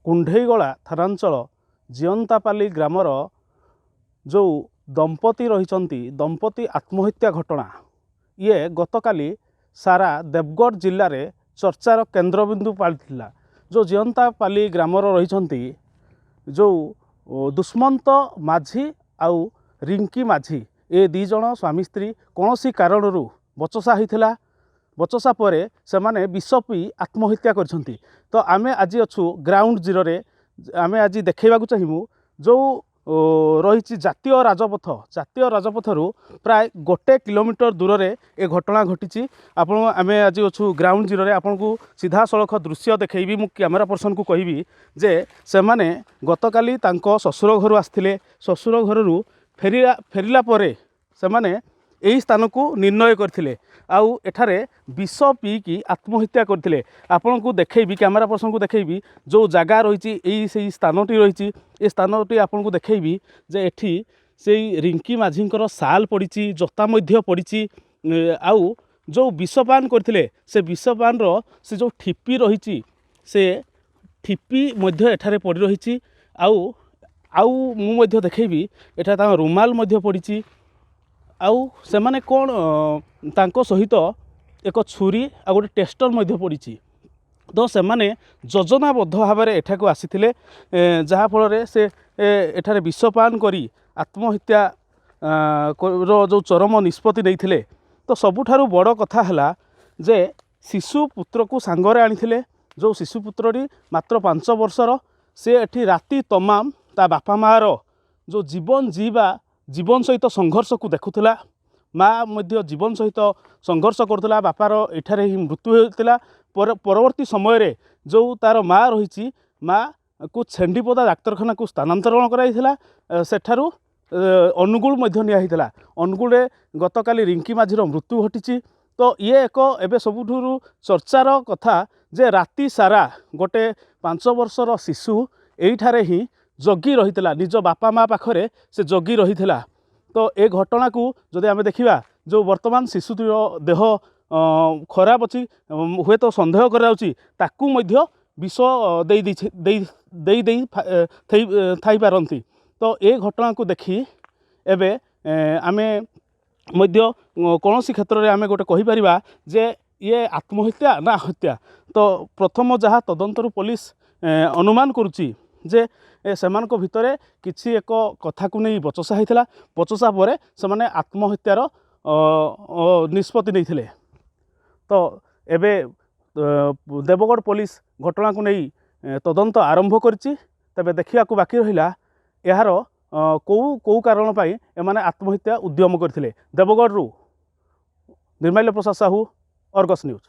कुंढईगला थानांचल जियंतापाली grammar जो दंपति रही दंपति आत्महत्या घटना ये गतकाली सारा देवगढ़ जिले में चर्चार केन्द्रबिंदु पालिथिला। जो जियंतापाली ग्रामर रही जो दुष्मंत माझी आउ रिंकी माझी ए दी जन स्वामी स्त्री कौन सी कारणरू बचसा होता। बचसा पर से माने विष पी आत्महत्या करछंती। तो आमे आज अच्छु ग्राउंड जीरो रे आमे आज देखा चाहिए जो रही जातीय राजपथरू प्राय 1 किलोमीटर दूर रे ए घटना घटी। आपण आमे आज अच्छु ग्राउंड जीरो रे आपन को सीधा सड़क दृश्य देखैबी। मु कैमेरा पर्सन को कहबी जे से माने गतकाली तांको ससुर घर आसथिले। ससुर घररू फेरिला परे से माने यही स्थान को निर्णय करथिले आउ एठारे विष पीकी आत्महत्या करथिले। आपन को देखैबी कैमेरा पर्सन को देखैबी जो जगह रही यही से स्थानटी रही ए स्थानटी आपन को देखैबी जे एठी से रिंकी माझींकर साल पड़ी जोता मध्य पड़ी आउ जो विषपान करथिले से विषपान रो से जो ठिपी रही से ठिपी मध्य एठारे पड़ी रही आउ आउ मु मध्य देखैबी एठा ता रुमाल मध्य पड़ी आउ से माने कौन तांको सहित एक छुरी आ गोटे टेस्टर मध्य पड़ी। तो से माने योजनाबद्ध भाव में एठा को आसीथिले जहा फल से एठारे विषपान करी आत्महत्या रो जो चरम निष्पत्ति नैथिले। तो सबुठारु बड़ कथा हला जे शिशु पुत्र को सांगरे आनिथिले। जो शिशु पुत्रटी मात्र 5 वर्षर से एठी राति तमाम ता बापा मार जो जीवन सहित संघर्ष को देखुला। माँ मध्य जीवन सहित संघर्ष करुला। बापार एठारे ही मृत्यु होता। परवर्ती समय रे जो तार माँ रही माँ को छेंडीपदा डाक्तरखाना को स्थानांतरण कराइला। सेठारु अनुगुल मध्य निया अनुगुल गतकाली रिंकी माझीर मृत्यु घटी। तो ये एक एबे सबुठुरु चर्चार कथा जे राति सारा गोटे 5 वर्षर शिशु एठारे ही जगी रही निज बापा माँ पाखरे से जगी रही। तो ए घटना को जदि आमे देखिबा जो वर्तमान शिशुटीर देह खराब अच्छी हुए तो सन्देह करा विष थाई पारती। तो ए घटना को देखी एबे आमे मध्य कौन सी क्षेत्र में आमे गोटे कहीपर जे ये आत्महत्या ना हत्या। तो प्रथम जहाँ तदंतर पुलिस अनुमान करुच्ची जे सेमानक भितरे किछि एक कथा को नहीं बचसा होता। बचसा पर से माने आत्महत्यार निष्पत्ति नहीं। तो एबे देवगढ़ पुलिस घटना को नहीं तदंत आरंभ करिछि। तबे देखिया को बाकी रहिला यार कौ कारण पाई एमाने आत्महत्या उद्यम करथिले। Deogarh निर्मल्य Prasad Sahu, Argus news.